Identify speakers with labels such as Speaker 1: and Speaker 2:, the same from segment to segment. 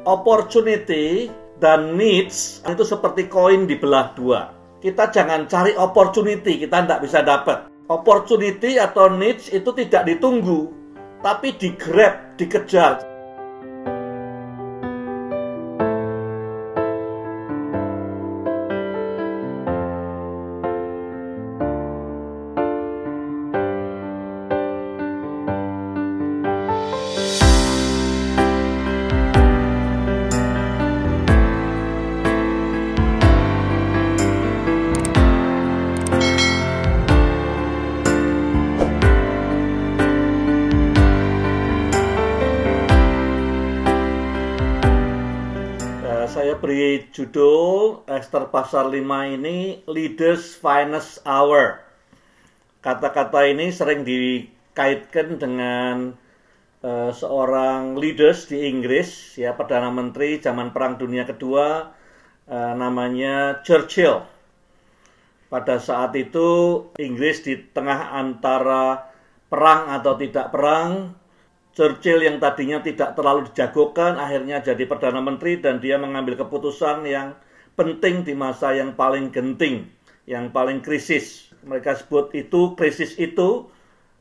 Speaker 1: Opportunity dan needs itu seperti koin dibelah dua. Kita jangan cari opportunity, kita tidak bisa dapat. Opportunity atau needs itu tidak ditunggu, tapi di-grab, dikejar. Saya beri judul Ester pasal 5 ini Leaders Finest Hour. Kata-kata ini sering dikaitkan dengan seorang leaders di Inggris, ya, Perdana Menteri zaman Perang Dunia Kedua, namanya Churchill. Pada saat itu Inggris di tengah antara perang atau tidak perang. Churchill yang tadinya tidak terlalu dijagokan akhirnya jadi Perdana Menteri dan dia mengambil keputusan yang penting di masa yang paling genting, yang paling krisis. Mereka sebut itu, krisis itu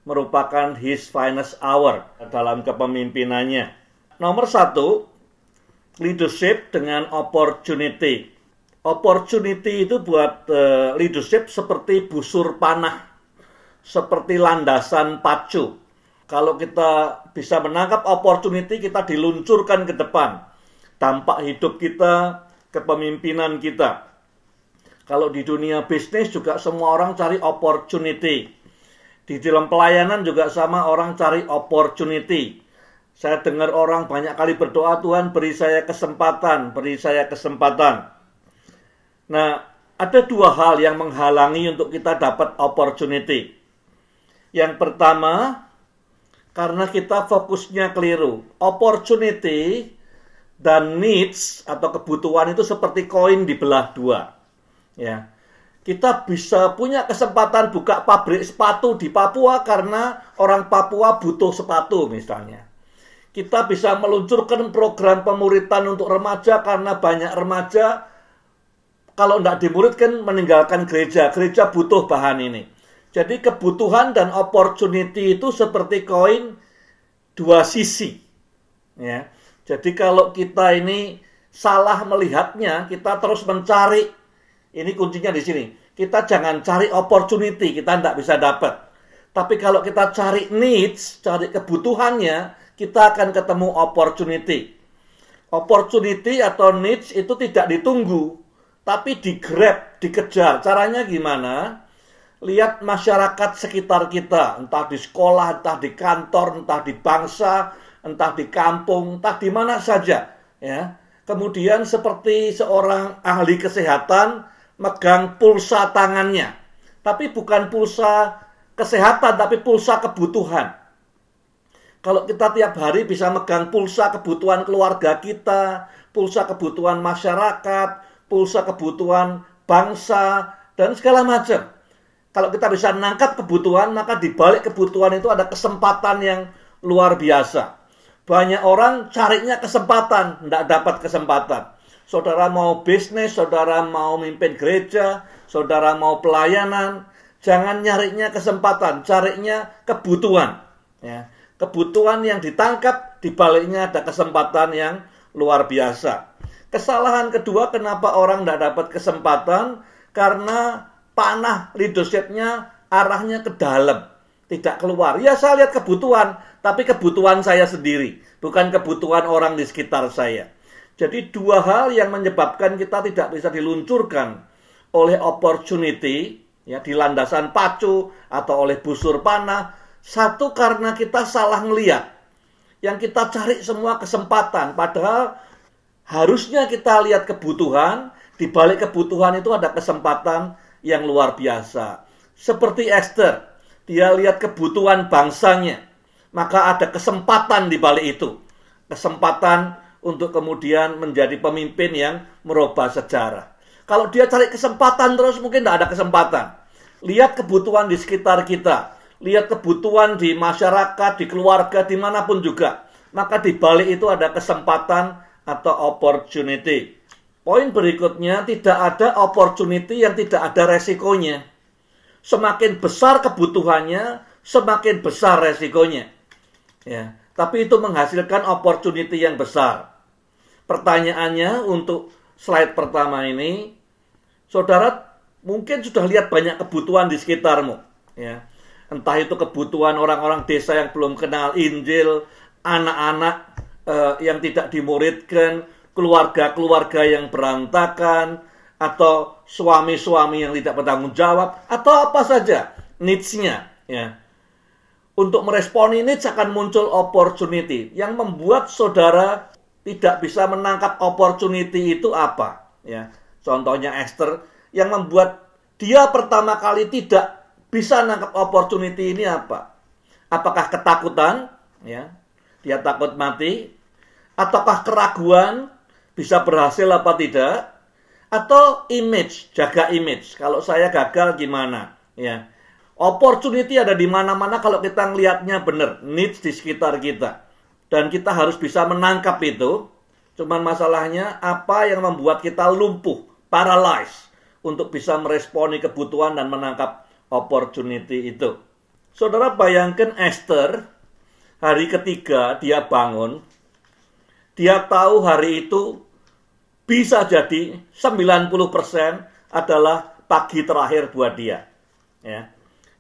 Speaker 1: merupakan his finest hour dalam kepemimpinannya. Nomor 1, leadership dengan opportunity. Opportunity itu buat leadership seperti busur panah, seperti landasan pacu. Kalau kita bisa menangkap opportunity, kita diluncurkan ke depan. Dampak hidup kita, kepemimpinan kita. Kalau di dunia bisnis juga semua orang cari opportunity. Di dalam pelayanan juga sama, orang cari opportunity. Saya dengar orang banyak kali berdoa, Tuhan beri saya kesempatan, beri saya kesempatan. Nah, ada dua hal yang menghalangi untuk kita dapat opportunity. Yang pertama, karena kita fokusnya keliru. Opportunity dan needs atau kebutuhan itu seperti koin dibelah dua. Ya. Kita bisa punya kesempatan buka pabrik sepatu di Papua karena orang Papua butuh sepatu misalnya. Kita bisa meluncurkan program pemuritan untuk remaja karena banyak remaja kalau tidak dimuridkan meninggalkan gereja. Gereja butuh bahan ini. Jadi kebutuhan dan opportunity itu seperti koin dua sisi. Ya. Jadi kalau kita ini salah melihatnya, kita terus mencari. Ini kuncinya di sini. Kita jangan cari opportunity, kita tidak bisa dapat. Tapi kalau kita cari needs, cari kebutuhannya, kita akan ketemu opportunity. Opportunity atau needs itu tidak ditunggu, tapi di-grab, dikejar. Caranya gimana? Lihat masyarakat sekitar kita, entah di sekolah, entah di kantor, entah di bangsa, entah di kampung, entah di mana saja. Ya. Kemudian seperti seorang ahli kesehatan megang pulsa tangannya. Tapi bukan pulsa kesehatan, tapi pulsa kebutuhan. Kalau kita tiap hari bisa megang pulsa kebutuhan keluarga kita, pulsa kebutuhan masyarakat, pulsa kebutuhan bangsa, dan segala macam. Kalau kita bisa menangkap kebutuhan, maka di balik kebutuhan itu ada kesempatan yang luar biasa. Banyak orang carinya kesempatan, tidak dapat kesempatan. Saudara mau bisnis, saudara mau mimpin gereja, saudara mau pelayanan, jangan nyarinya kesempatan, carinya kebutuhan. Ya. Kebutuhan yang ditangkap, di baliknya ada kesempatan yang luar biasa. Kesalahan kedua, kenapa orang tidak dapat kesempatan? Karena panah leadership-nya arahnya ke dalam, tidak keluar. Ya, saya lihat kebutuhan, tapi kebutuhan saya sendiri, bukan kebutuhan orang di sekitar saya. Jadi dua hal yang menyebabkan kita tidak bisa diluncurkan oleh opportunity, ya, di landasan pacu atau oleh busur panah. Satu, karena kita salah ngelihat. Yang kita cari semua kesempatan, padahal harusnya kita lihat kebutuhan, di balik kebutuhan itu ada kesempatan yang luar biasa. Seperti Ester, dia lihat kebutuhan bangsanya, maka ada kesempatan di balik itu. Kesempatan untuk kemudian menjadi pemimpin yang merubah sejarah. Kalau dia cari kesempatan terus, mungkin tidak ada kesempatan. Lihat kebutuhan di sekitar kita, lihat kebutuhan di masyarakat, di keluarga, dimanapun juga. Maka di balik itu ada kesempatan, atau opportunity. Poin berikutnya, tidak ada opportunity yang tidak ada resikonya. Semakin besar kebutuhannya, semakin besar resikonya. Ya, tapi itu menghasilkan opportunity yang besar. Pertanyaannya untuk slide pertama ini, saudara mungkin sudah lihat banyak kebutuhan di sekitarmu. Ya. Entah itu kebutuhan orang-orang desa yang belum kenal Injil, anak-anak yang tidak dimuridkan, keluarga-keluarga yang berantakan, atau suami-suami yang tidak bertanggung jawab, atau apa saja needs-nya. Ya. Untuk meresponi needs akan muncul opportunity. Yang membuat saudara tidak bisa menangkap opportunity itu apa? Ya. Contohnya Esther, yang membuat dia pertama kali tidak bisa nangkap opportunity ini apa? Apakah ketakutan? Ya, dia takut mati? Ataukah keraguan? Bisa berhasil apa tidak? Atau image, jaga image. Kalau saya gagal gimana? Ya, opportunity ada di mana-mana kalau kita ngelihatnya benar. Needs di sekitar kita. Dan kita harus bisa menangkap itu. Cuman masalahnya apa yang membuat kita lumpuh, paralyzed, untuk bisa meresponi kebutuhan dan menangkap opportunity itu. Saudara bayangkan Esther, hari ketiga dia bangun, dia tahu hari itu bisa jadi 90% adalah pagi terakhir buat dia. Ya.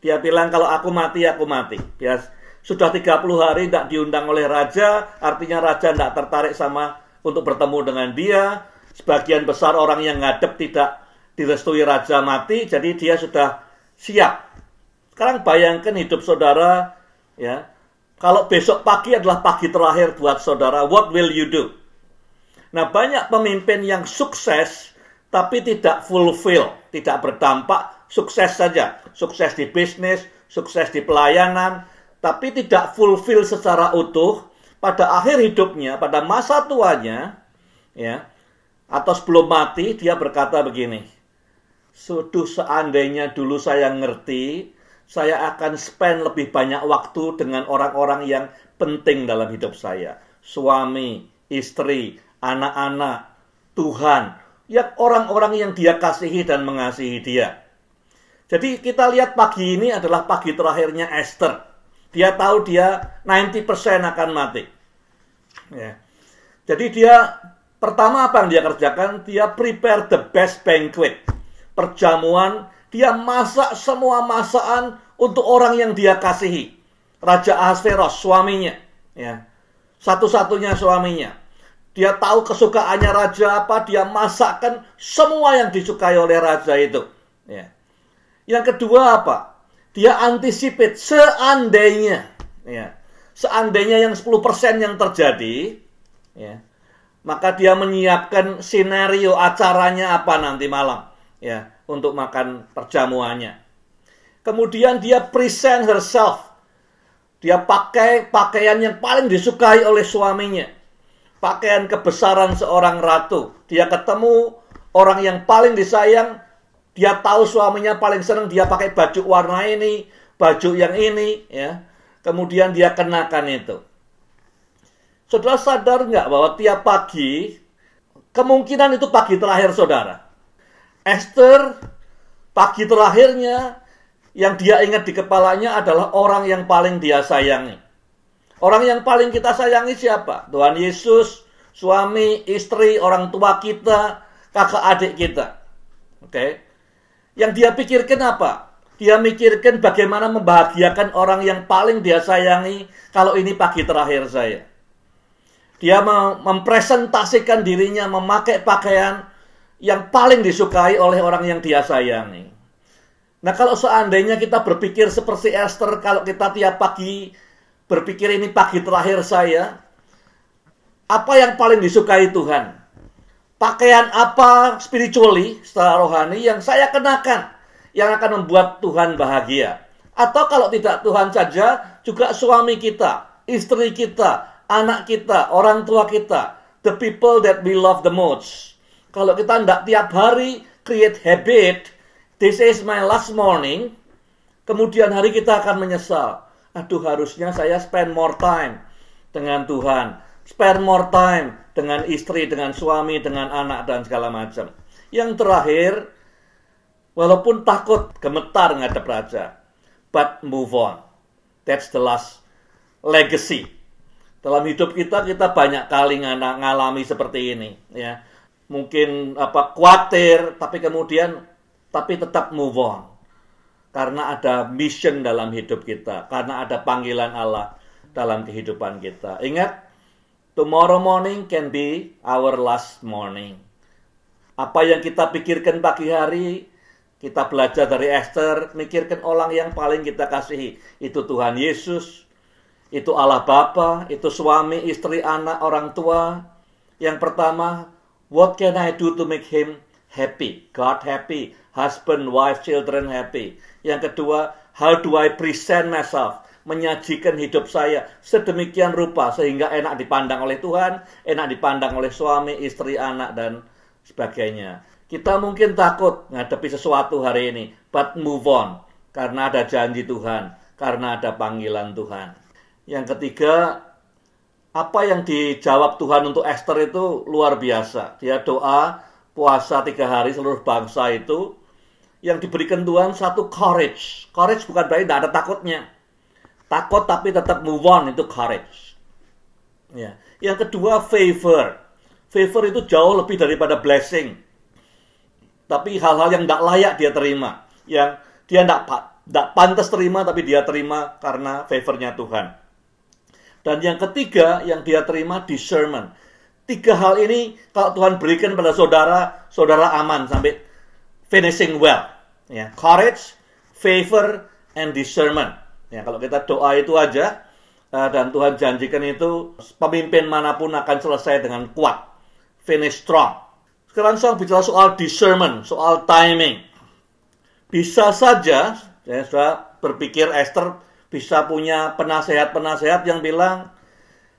Speaker 1: Dia bilang kalau aku mati, aku mati. Ya, sudah 30 hari tidak diundang oleh raja, artinya raja tidak tertarik sama untuk bertemu dengan dia. Sebagian besar orang yang ngadep tidak direstui raja mati, jadi dia sudah siap. Sekarang bayangkan hidup saudara, ya. Kalau besok pagi adalah pagi terakhir buat saudara, what will you do? Nah, banyak pemimpin yang sukses, tapi tidak fulfill, tidak berdampak, sukses saja. Sukses di bisnis, sukses di pelayanan, tapi tidak fulfill secara utuh. Pada akhir hidupnya, pada masa tuanya, ya, atau sebelum mati, dia berkata begini, seandainya dulu saya ngerti, saya akan spend lebih banyak waktu dengan orang-orang yang penting dalam hidup saya. Suami, istri, anak-anak, Tuhan. Ya, orang-orang yang dia kasihi dan mengasihi dia. Jadi kita lihat pagi ini adalah pagi terakhirnya Esther. Dia tahu dia 90% akan mati. Ya. Jadi dia, pertama apa yang dia kerjakan? Dia prepare the best banquet. Perjamuan, dia masak semua masakan untuk orang yang dia kasihi. Raja Ahasveros, suaminya. Ya. Satu-satunya suaminya. Dia tahu kesukaannya raja apa, dia masakkan semua yang disukai oleh raja itu. Ya. Yang kedua apa? Dia anticipate seandainya. Ya. Seandainya yang 10% yang terjadi, ya, maka dia menyiapkan skenario acaranya apa nanti malam. Ya, untuk makan perjamuannya. Kemudian dia present herself. Dia pakai pakaian yang paling disukai oleh suaminya. Pakaian kebesaran seorang ratu. Dia ketemu orang yang paling disayang. Dia tahu suaminya paling senang dia pakai baju warna ini, baju yang ini, ya. Kemudian dia kenakan itu. Saudara sadar nggak bahwa tiap pagi, kemungkinan itu pagi terakhir saudara. Esther, pagi terakhirnya, yang dia ingat di kepalanya adalah orang yang paling dia sayangi. Orang yang paling kita sayangi siapa? Tuhan Yesus, suami, istri, orang tua kita, kakak adik kita. Oke. Yang dia pikirkan apa? Dia mikirkan bagaimana membahagiakan orang yang paling dia sayangi kalau ini pagi terakhir saya. Dia mempresentasikan dirinya memakai pakaian yang paling disukai oleh orang yang dia sayangi. Nah, kalau seandainya kita berpikir seperti Esther, kalau kita tiap pagi berpikir ini pagi terakhir saya, apa yang paling disukai Tuhan? Pakaian apa spiritually, secara rohani yang saya kenakan, yang akan membuat Tuhan bahagia? Atau kalau tidak Tuhan saja, juga suami kita, istri kita, anak kita, orang tua kita, the people that we love the most. Kalau kita tidak tiap hari create habit, this is my last morning, kemudian hari kita akan menyesal. Aduh, harusnya saya spend more time dengan Tuhan. spend more time dengan istri, dengan suami, dengan anak, dan segala macam. Yang terakhir, walaupun takut, gemetar ngadep raja, but move on. That's the last legacy. Dalam hidup kita banyak kali ngalami seperti ini, ya. Mungkin khawatir, tapi tetap move on. Karena ada mission dalam hidup kita, karena ada panggilan Allah dalam kehidupan kita. Ingat, tomorrow morning can be our last morning. Apa yang kita pikirkan pagi hari, kita belajar dari Esther, mikirkan orang yang paling kita kasihi. Itu Tuhan Yesus, itu Allah Bapa, itu suami, istri, anak, orang tua. Yang pertama, what can I do to make him happy? God happy, husband, wife, children happy. Yang kedua, how do I present myself? Menyajikan hidup saya sedemikian rupa sehingga enak dipandang oleh Tuhan, enak dipandang oleh suami, istri, anak, dan sebagainya. Kita mungkin takut menghadapi sesuatu hari ini, but move on. Karena ada janji Tuhan, karena ada panggilan Tuhan. Yang ketiga, apa yang dijawab Tuhan untuk Esther itu luar biasa. Dia doa, puasa 3 hari seluruh bangsa itu. Yang diberikan Tuhan satu courage. Courage bukan berarti tidak ada takutnya. Takut tapi tetap move on, itu courage. Ya. Yang kedua, favor. Favor itu jauh lebih daripada blessing. Tapi hal-hal yang tidak layak dia terima. Yang dia tidak pantas terima, tapi dia terima karena favornya Tuhan. Dan yang ketiga, yang dia terima, discernment. 3 hal ini, kalau Tuhan berikan pada saudara, saudara aman sampai finishing well. Ya. Courage, favor, and discernment. Ya, kalau kita doa itu aja, dan Tuhan janjikan itu, pemimpin manapun akan selesai dengan kuat. Finish strong. Sekarang saya bicara soal discernment, soal timing. Bisa saja, saya sudah berpikir Esther bisa punya penasehat-penasehat yang bilang,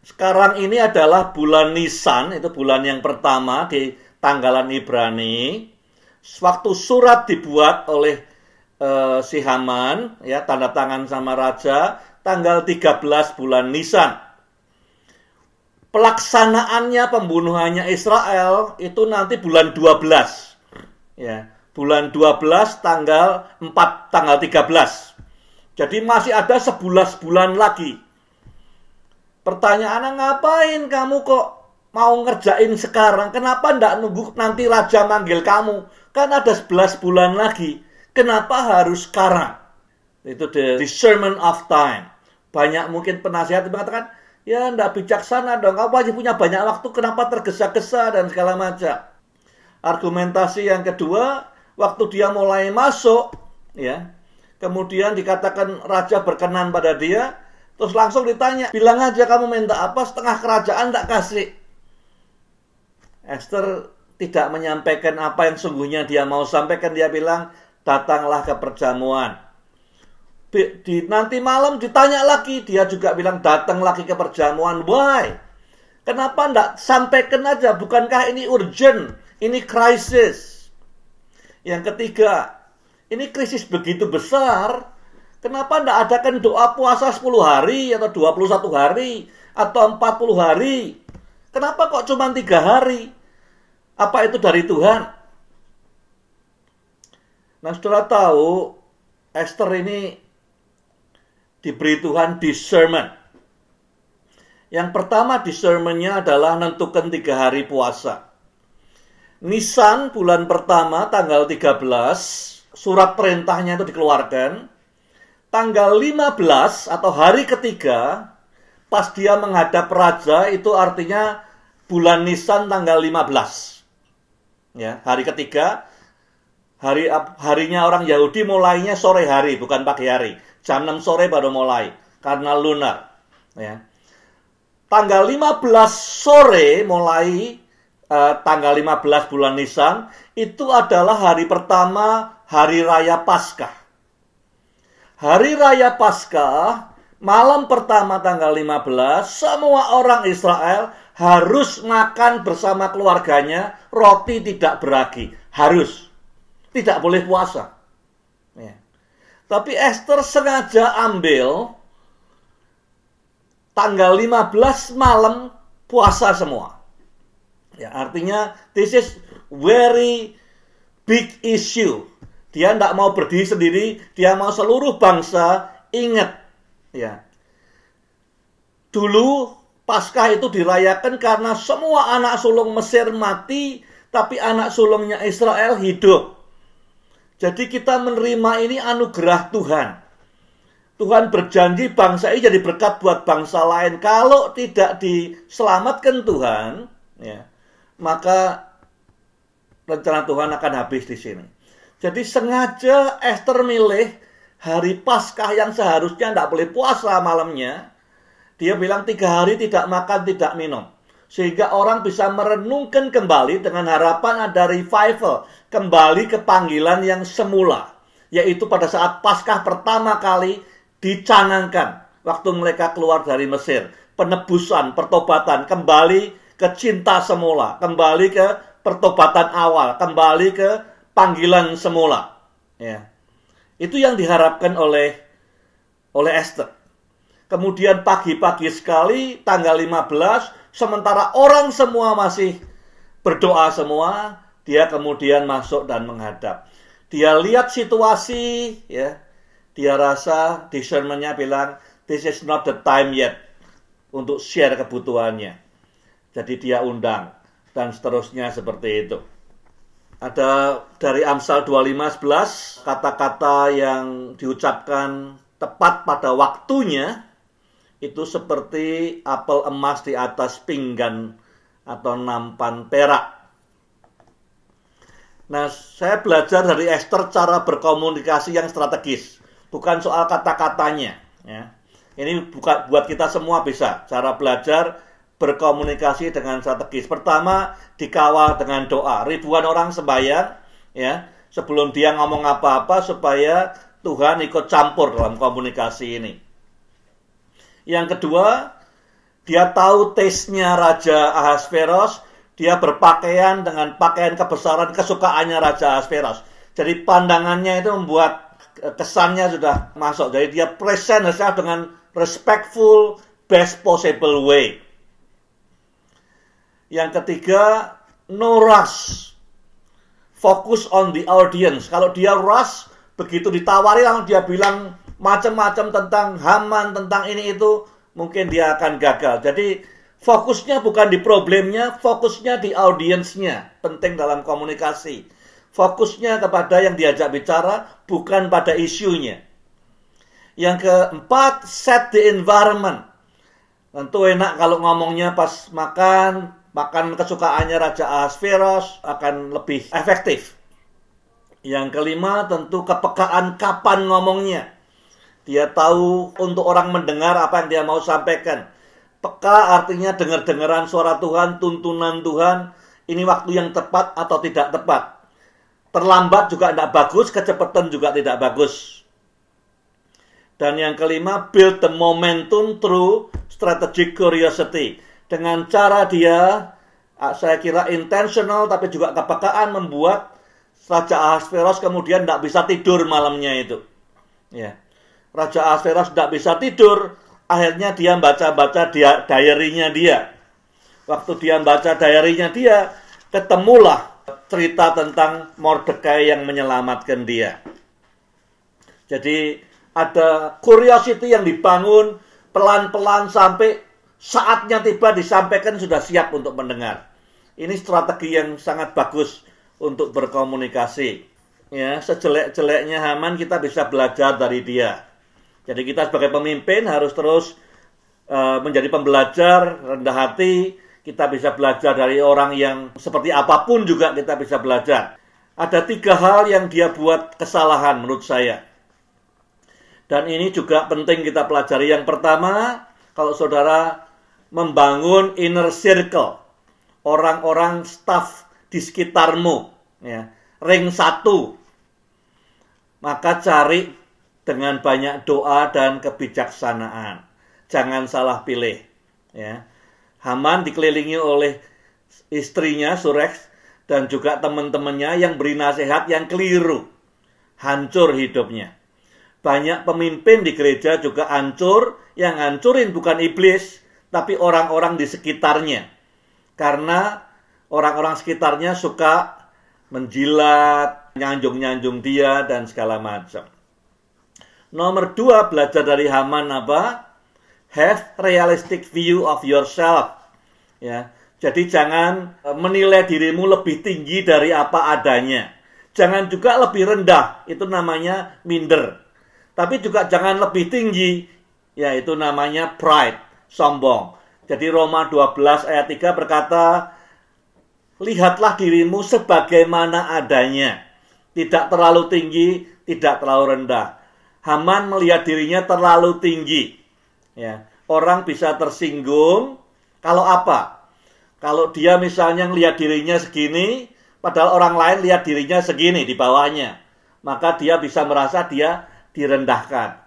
Speaker 1: sekarang ini adalah bulan Nisan, itu bulan yang pertama di tanggalan Ibrani. Waktu surat dibuat oleh si Haman, ya, tanda tangan sama raja, tanggal 13 bulan Nisan. Pelaksanaannya, pembunuhannya Israel itu nanti bulan 12. Ya, bulan 12 tanggal 13. Jadi masih ada 11 bulan lagi. Pertanyaannya, ngapain kamu kok mau ngerjain sekarang? Kenapa ndak nunggu nanti raja manggil kamu? Kan ada 11 bulan lagi. Kenapa harus sekarang? Itu the discernment of time. Banyak mungkin penasihat yang mengatakan, ya ndak bijaksana dong, kamu aja punya banyak waktu, kenapa tergesa-gesa dan segala macam. Argumentasi yang kedua, waktu dia mulai masuk, ya, kemudian dikatakan raja berkenan pada dia, terus langsung ditanya, bilang aja kamu minta apa, setengah kerajaan tak kasih. Esther tidak menyampaikan apa yang sungguhnya dia mau sampaikan, dia bilang, datanglah ke perjamuan. Nanti malam ditanya lagi, dia juga bilang datang lagi ke perjamuan. Why? Kenapa enggak sampaikan aja? Bukankah ini urgent? Ini krisis. Yang ketiga, ini krisis begitu besar. Kenapa enggak adakan doa puasa 10 hari atau 21 hari atau 40 hari? Kenapa kok cuma 3 hari? Apa itu dari Tuhan? Nah, saudara tahu, Esther ini diberi Tuhan discernment. Yang pertama discernmentnya adalah menentukan 3 hari puasa. Nisan bulan pertama tanggal 13, surat perintahnya itu dikeluarkan. Tanggal 15 atau hari ketiga, pas dia menghadap raja, itu artinya bulan Nisan tanggal 15. Ya, hari ketiga. Harinya orang Yahudi mulainya sore hari, bukan pagi hari. Jam 6 sore baru mulai, karena lunar. Ya. Tanggal 15 sore mulai, tanggal 15 bulan Nisan, itu adalah hari pertama Hari Raya Paskah. Hari Raya Paskah, malam pertama tanggal 15, semua orang Israel harus makan bersama keluarganya, roti tidak beragi. Harus. Tidak boleh puasa. Ya. Tapi Esther sengaja ambil tanggal 15 malam puasa semua. Ya, artinya this is very big issue. Dia tidak mau berdiri sendiri, dia mau seluruh bangsa ingat. Ya. Dulu Paskah itu dirayakan karena semua anak sulung Mesir mati, tapi anak sulungnya Israel hidup. Jadi kita menerima ini anugerah Tuhan. Tuhan berjanji bangsa ini jadi berkat buat bangsa lain. Kalau tidak diselamatkan Tuhan, ya, maka rencana Tuhan akan habis di sini. Jadi sengaja Esther milih hari Paskah yang seharusnya tidak boleh puasa malamnya. Dia bilang 3 hari tidak makan, tidak minum. Sehingga orang bisa merenungkan kembali dengan harapan ada revival. Kembali ke panggilan yang semula. Yaitu pada saat Paskah pertama kali dicanangkan. Waktu mereka keluar dari Mesir. Penebusan, pertobatan, kembali ke cinta semula. Kembali ke pertobatan awal. Kembali ke panggilan semula. Ya. Itu yang diharapkan oleh Esther. Kemudian pagi-pagi sekali, tanggal 15, sementara orang semua masih berdoa semua, dia kemudian masuk dan menghadap. Dia lihat situasi, ya. Dia rasa discernment-nya bilang, this is not the time yet untuk share kebutuhannya. Jadi dia undang, dan seterusnya seperti itu. Ada dari Amsal 25:11, kata-kata yang diucapkan tepat pada waktunya, itu seperti apel emas di atas pinggan atau nampan perak. Nah, saya belajar dari Esther cara berkomunikasi yang strategis. Bukan soal kata-katanya. Ya. Ini buat kita semua bisa. Cara belajar berkomunikasi dengan strategis. Pertama, dikawal dengan doa. Ribuan orang sembahyang, ya, sebelum dia ngomong apa-apa supaya Tuhan ikut campur dalam komunikasi ini. Yang kedua, dia tahu taste-nya Raja Ahasveros. Dia berpakaian dengan pakaian kebesaran kesukaannya Raja Ahasveros. Jadi pandangannya itu membuat kesannya sudah masuk. Jadi dia present dengan respectful, best possible way. Yang ketiga, no rush. Focus on the audience. Kalau dia rush, begitu ditawari langsung dia bilang macam-macam tentang Haman, tentang ini itu, mungkin dia akan gagal. Jadi fokusnya bukan di problemnya, fokusnya di audiensnya. Penting dalam komunikasi. Fokusnya kepada yang diajak bicara, bukan pada isunya. Yang keempat, set the environment. Tentu enak kalau ngomongnya pas makan kesukaannya Raja Ahasveros akan lebih efektif. Yang kelima, tentu kepekaan kapan ngomongnya. Dia tahu untuk orang mendengar apa yang dia mau sampaikan. Peka artinya dengar-dengaran suara Tuhan, tuntunan Tuhan. Ini waktu yang tepat atau tidak tepat. Terlambat juga tidak bagus, kecepatan juga tidak bagus. Dan yang kelima, build the momentum through strategic curiosity. Dengan cara dia, saya kira intentional, tapi juga kepekaan membuat Raja Ahasveros kemudian tidak bisa tidur malamnya itu. Ya. Raja Ahasveros tidak bisa tidur, akhirnya dia baca-baca diary-nya dia. Waktu dia baca diary-nya dia, ketemulah cerita tentang Mordekai yang menyelamatkan dia. Jadi ada curiosity yang dibangun pelan-pelan sampai saatnya tiba disampaikan sudah siap untuk mendengar. Ini strategi yang sangat bagus untuk berkomunikasi. Ya, sejelek-jeleknya Haman kita bisa belajar dari dia. Jadi kita sebagai pemimpin harus terus menjadi pembelajar, rendah hati. Kita bisa belajar dari orang yang seperti apapun juga kita bisa belajar. Ada 3 hal yang dia buat kesalahan menurut saya. Dan ini juga penting kita pelajari. Yang pertama, kalau saudara membangun inner circle, orang-orang staff di sekitarmu, ya, ring 1, maka cari dengan banyak doa dan kebijaksanaan. Jangan salah pilih. Ya. Haman dikelilingi oleh istrinya, Suresh, dan juga teman-temannya yang beri nasihat yang keliru. Hancur hidupnya. Banyak pemimpin di gereja juga hancur. Yang hancurin bukan iblis, tapi orang-orang di sekitarnya. Karena orang-orang sekitarnya suka menjilat, nyanjung-nyanjung dia, dan segala macam. Nomor 2, belajar dari Haman apa? Have realistic view of yourself. Ya, jadi jangan menilai dirimu lebih tinggi dari apa adanya. Jangan juga lebih rendah, itu namanya minder. Tapi juga jangan lebih tinggi, yaitu namanya pride, sombong. Jadi Roma 12 ayat 3 berkata, lihatlah dirimu sebagaimana adanya. Tidak terlalu tinggi, tidak terlalu rendah. Haman melihat dirinya terlalu tinggi. Ya, orang bisa tersinggung kalau apa? Kalau dia misalnya melihat dirinya segini, padahal orang lain lihat dirinya segini di bawahnya. Maka dia bisa merasa dia direndahkan.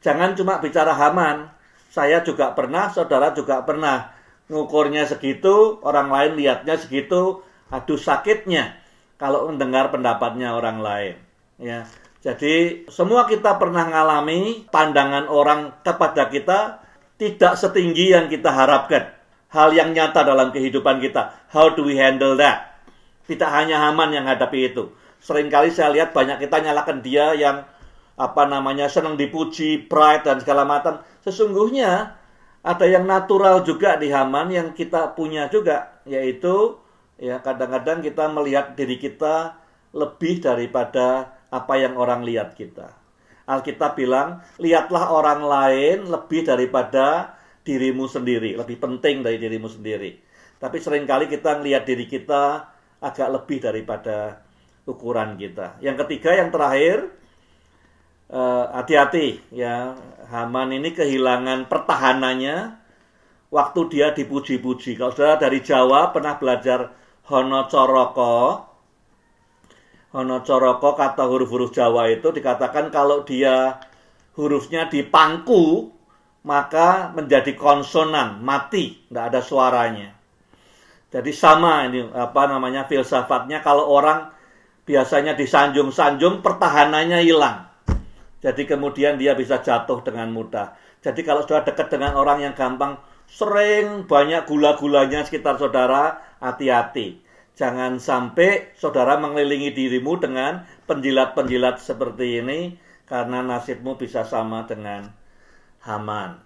Speaker 1: Jangan cuma bicara Haman. Saya juga pernah, saudara juga pernah. Ngukurnya segitu, orang lain lihatnya segitu. Aduh sakitnya kalau mendengar pendapatnya orang lain. Ya. Jadi semua kita pernah mengalami pandangan orang kepada kita tidak setinggi yang kita harapkan. Hal yang nyata dalam kehidupan kita. How do we handle that? Tidak hanya Haman yang hadapi itu. Seringkali saya lihat banyak kita nyalakan dia yang senang dipuji, pride dan segala macam. Sesungguhnya ada yang natural juga di Haman yang kita punya juga, yaitu ya kadang-kadang kita melihat diri kita lebih daripada apa yang orang lihat kita. Alkitab bilang, lihatlah orang lain lebih daripada dirimu sendiri, lebih penting dari dirimu sendiri. Tapi seringkali kita melihat diri kita agak lebih daripada ukuran kita. Yang ketiga, yang terakhir, hati-hati ya. Haman ini kehilangan pertahanannya waktu dia dipuji-puji. Kalau saudara dari Jawa pernah belajar Honocoroko, kata huruf-huruf Jawa itu dikatakan kalau dia hurufnya dipangku, maka menjadi konsonan, mati, tidak ada suaranya. Jadi sama ini filsafatnya, kalau orang biasanya disanjung-sanjung, pertahanannya hilang. Jadi kemudian dia bisa jatuh dengan mudah. Jadi kalau sudah dekat dengan orang yang gampang, sering banyak gula-gulanya sekitar saudara, hati-hati. Jangan sampai saudara mengelilingi dirimu dengan penjilat-penjilat seperti ini, karena nasibmu bisa sama dengan Haman.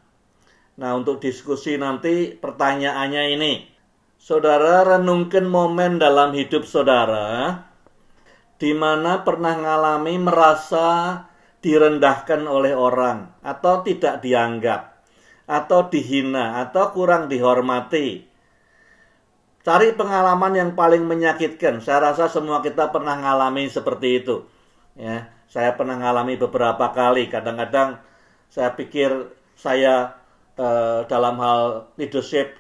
Speaker 1: Nah, untuk diskusi nanti pertanyaannya ini. Saudara renungkan momen dalam hidup saudara di mana pernah mengalami merasa direndahkan oleh orang, atau tidak dianggap, atau dihina, atau kurang dihormati. Cari pengalaman yang paling menyakitkan. Saya rasa semua kita pernah mengalami seperti itu. Ya, saya pernah mengalami beberapa kali. Kadang-kadang saya pikir saya dalam hal leadership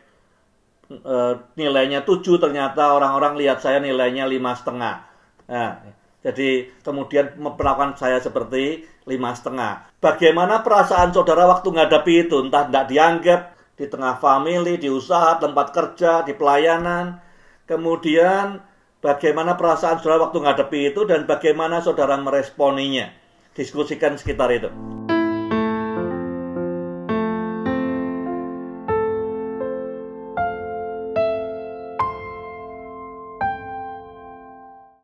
Speaker 1: nilainya 7, ternyata orang-orang lihat saya nilainya 5,5. Nah, jadi kemudian memperlakukan saya seperti 5,5. Bagaimana perasaan saudara waktu menghadapi itu? Entah tidak dianggap, di tengah famili, di usaha, tempat kerja, di pelayanan. Kemudian bagaimana perasaan saudara waktu menghadapi itu dan bagaimana saudara meresponinya. Diskusikan sekitar itu.